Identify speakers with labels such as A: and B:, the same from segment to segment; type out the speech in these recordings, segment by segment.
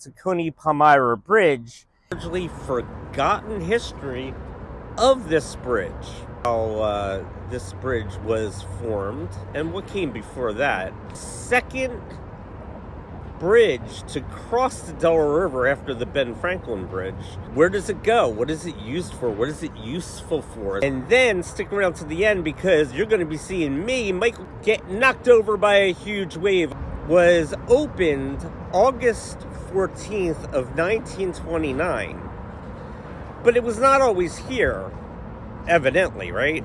A: Tacony-Palmyra Bridge, largely forgotten history of this bridge. How this bridge was formed and what came before that. Second bridge to cross the Delaware River after the Ben Franklin Bridge. Where does it go? What is it used for? What is it useful for? And then stick around to the end because you're going to be seeing me, Michael, get knocked over by a huge wave. Was opened August 14th of 1929, but it was not always here, evidently, right?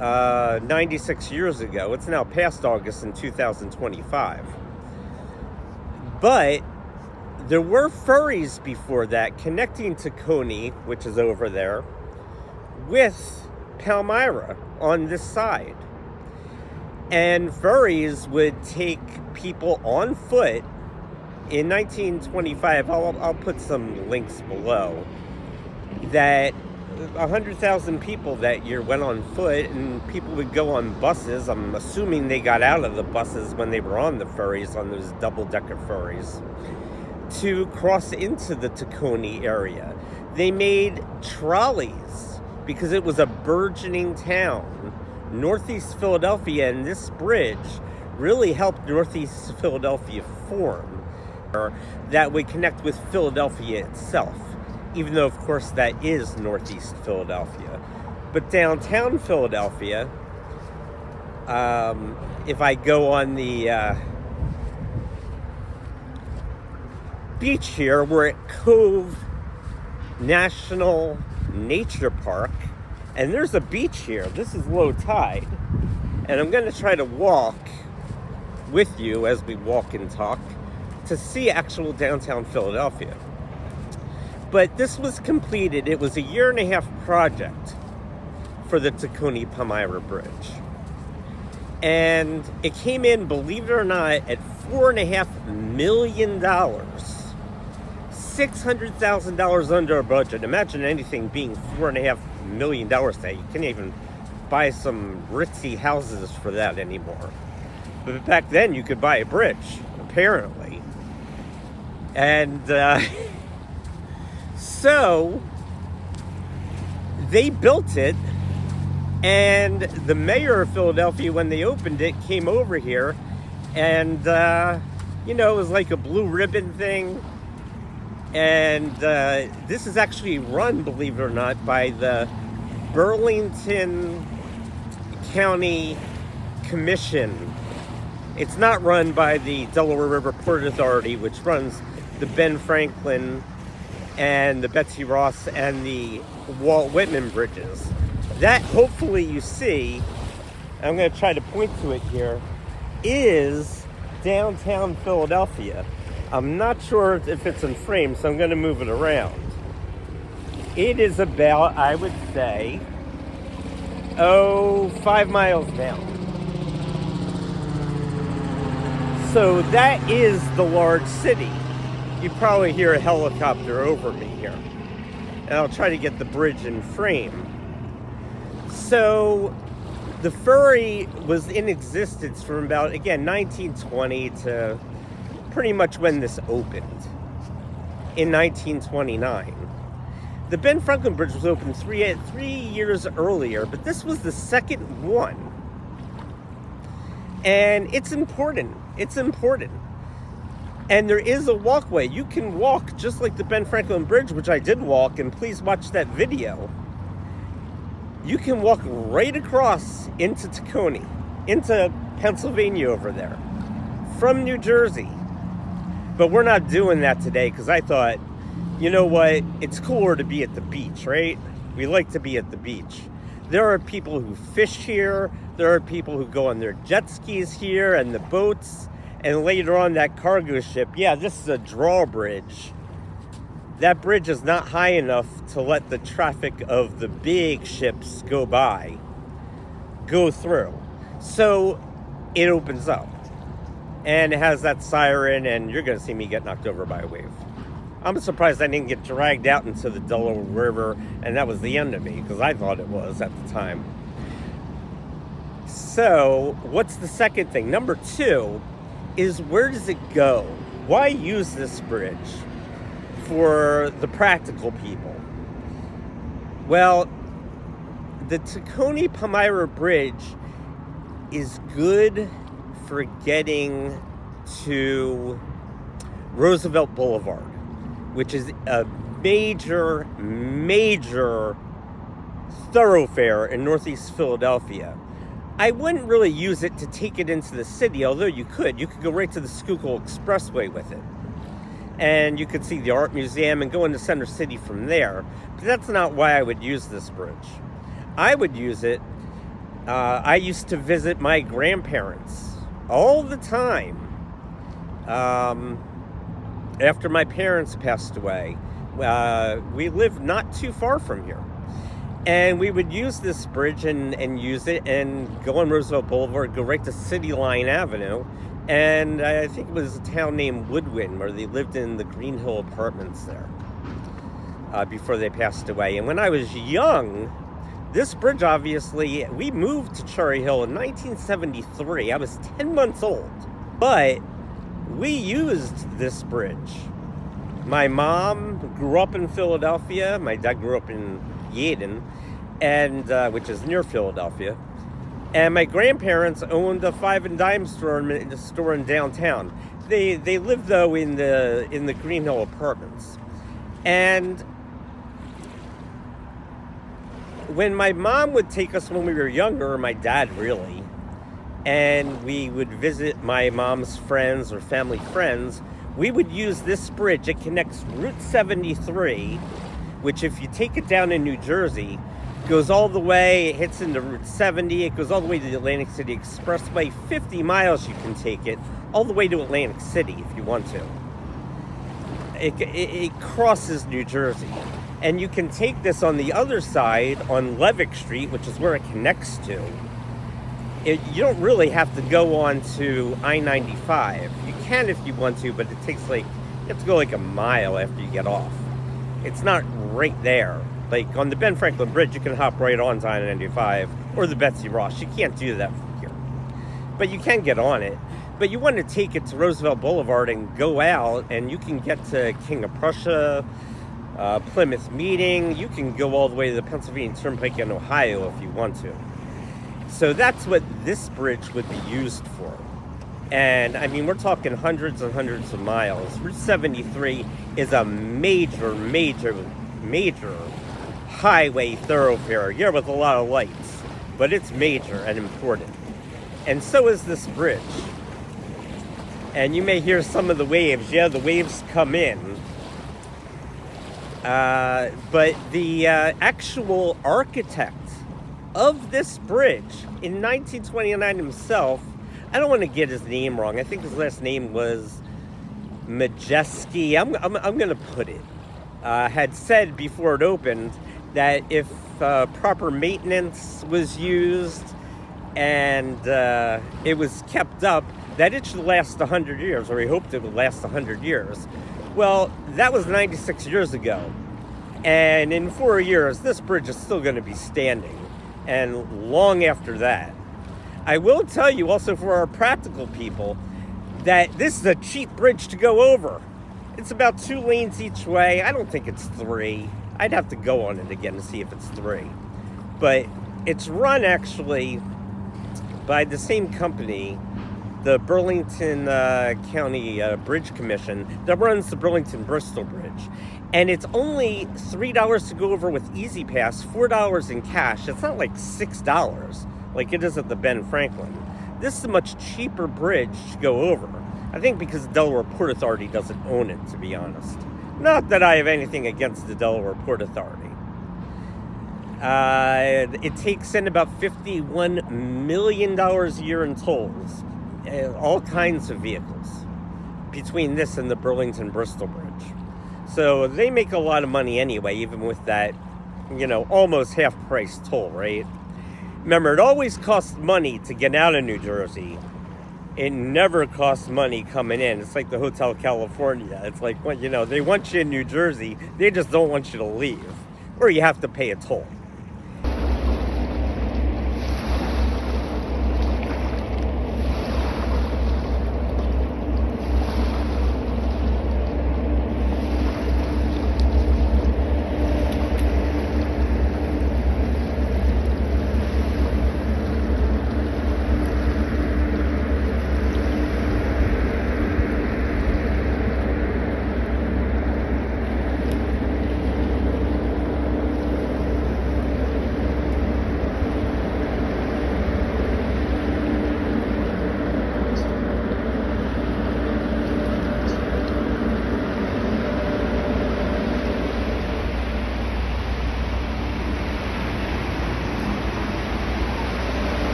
A: 96 years ago. It's now past August in 2025. But there were ferries before that connecting Tacony, which is over there, with Palmyra on this side. And ferries would take people on foot. In 1925, I'll put some links below, that 100,000 people that year went on foot, and people would go on buses. I'm assuming they got out of the buses when they were on the ferries, on those double-decker ferries, to cross into the Tacony area. They made trolleys because it was a burgeoning town, Northeast Philadelphia, and this bridge really helped Northeast Philadelphia form. That would connect with Philadelphia itself, even though, of course, that is Northeast Philadelphia. But downtown Philadelphia, if I go on the beach here, we're at Cove Nature Park, and there's a beach here. This is low tide, and I'm going to try to walk with you as we walk and talk to see actual downtown Philadelphia. But this was completed. It was a 1.5-year project for the Tacony-Palmyra Bridge. And it came in, believe it or not, at $4.5 million. $600,000 under a budget. Imagine anything being $4.5 million today. You can't even buy some ritzy houses for that anymore. But back then, you could buy a bridge, apparently. And so they built it, and the mayor of Philadelphia, when they opened it, came over here, and it was like a blue ribbon thing. And this is actually run, believe it or not, by the Burlington County Commission. It's not run by the Delaware River Port Authority, which runs the Ben Franklin and the Betsy Ross and the Walt Whitman bridges. That, hopefully you see, I'm going to try to point to it here, is downtown Philadelphia. I'm not sure if it's in frame, so I'm going to move it around. It is about, I would say, 5 miles down. So that is the large city. You probably hear a helicopter over me here. And I'll try to get the bridge in frame. So the ferry was in existence from about, again, 1920 to pretty much when this opened, in 1929. The Ben Franklin Bridge was opened three years earlier, but this was the second one. And it's important. It's important. And there is a walkway. You can walk just like the Ben Franklin Bridge, which I did walk, and please watch that video. You can walk right across into Tacony, into Pennsylvania over there, from New Jersey. But we're not doing that today because I thought, you know what? It's cooler to be at the beach, right? We like to be at the beach. There are people who fish here. There are people who go on their jet skis here and the boats. And later on, that cargo ship. Yeah, this is a drawbridge. That bridge is not high enough to let the traffic of the big ships go through. So it opens up. And it has that siren, and you're going to see me get knocked over by a wave. I'm surprised I didn't get dragged out into the Delaware River, and that was the end of me, because I thought it was at the time. So, what's the second thing? Number 2 is, where does it go? why use this bridge for the practical people? Well, the Tacony-Palmyra Bridge is good for getting to Roosevelt Boulevard, which is a major thoroughfare in Northeast Philadelphia. I wouldn't really use it to take it into the city, although you could. You could go right to the Schuylkill Expressway with it. And you could see the art museum and go into Center City from there. But that's not why I would use this bridge. I would use it. I used to visit my grandparents all the time. After my parents passed away, we lived not too far from here. And we would use this bridge and use it and go on Roosevelt Boulevard, go right to City Line Avenue. And I think it was a town named Woodwind, where they lived in the Green Hill Apartments there before they passed away. And when I was young, this bridge, obviously, we moved to Cherry Hill in 1973. I was 10 months old. But we used this bridge. My mom grew up in Philadelphia. My dad grew up in Yeadon, and which is near Philadelphia. And my grandparents owned a five and dime store in downtown. They lived though in the Green Hill Apartments. And when my mom would take us when we were younger, or my dad really, and we would visit my mom's friends or family friends, we would use this bridge. It connects Route 73, which if you take it down in New Jersey, goes all the way, it hits into Route 70, it goes all the way to the Atlantic City Expressway, 50 miles you can take it, all the way to Atlantic City if you want to. It crosses New Jersey. And you can take this on the other side, on Levick Street, which is where it connects to. You don't really have to go on to I-95. You can if you want to, but it takes you have to go a mile after you get off. It's not right there. Like on the Ben Franklin Bridge, you can hop right on to I-95 or the Betsy Ross. You can't do that from here. But you can get on it. But you want to take it to Roosevelt Boulevard and go out, and you can get to King of Prussia, Plymouth Meeting. You can go all the way to the Pennsylvania Turnpike in Ohio if you want to. So that's what this bridge would be used for. And I mean, we're talking hundreds and hundreds of miles. Route 73 is a major highway thoroughfare. Yeah, with a lot of lights, but it's major and important. And so is this bridge. And you may hear some of the waves. Yeah, the waves come in. But the actual architect of this bridge in 1929 himself, I don't want to get his name wrong. I think his last name was Majeski. I'm going to put it. Had said before it opened that if proper maintenance was used and it was kept up, that it should last 100 years, or he hoped it would last 100 years. Well, that was 96 years ago. And in 4 years, this bridge is still going to be standing. And long after that. I will tell you also, for our practical people, that this is a cheap bridge to go over. It's about 2 lanes each way. I don't think it's 3. I'd have to go on it again to see if it's 3. But it's run actually by the same company, the Burlington County Bridge Commission, that runs the Burlington-Bristol Bridge. And it's only $3 to go over with Easy Pass, $4 in cash. It's not like $6 like it is at the Ben Franklin. This is a much cheaper bridge to go over. I think because the Delaware Port Authority doesn't own it, to be honest. Not that I have anything against the Delaware Port Authority. It takes in about $51 million a year in tolls. All kinds of vehicles between this and the Burlington-Bristol Bridge. So they make a lot of money anyway, even with that, almost half-price toll, right? Remember, it always costs money to get out of New Jersey. It never costs money coming in. It's like the Hotel California. It's like, they want you in New Jersey. They just don't want you to leave. Or you have to pay a toll.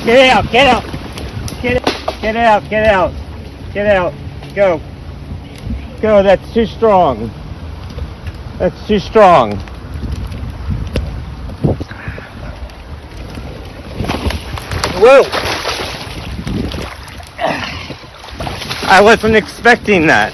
A: Get out, get out. Get out, get out. Get out. Go. Go, that's too strong. That's too strong. Whoa! I wasn't expecting that.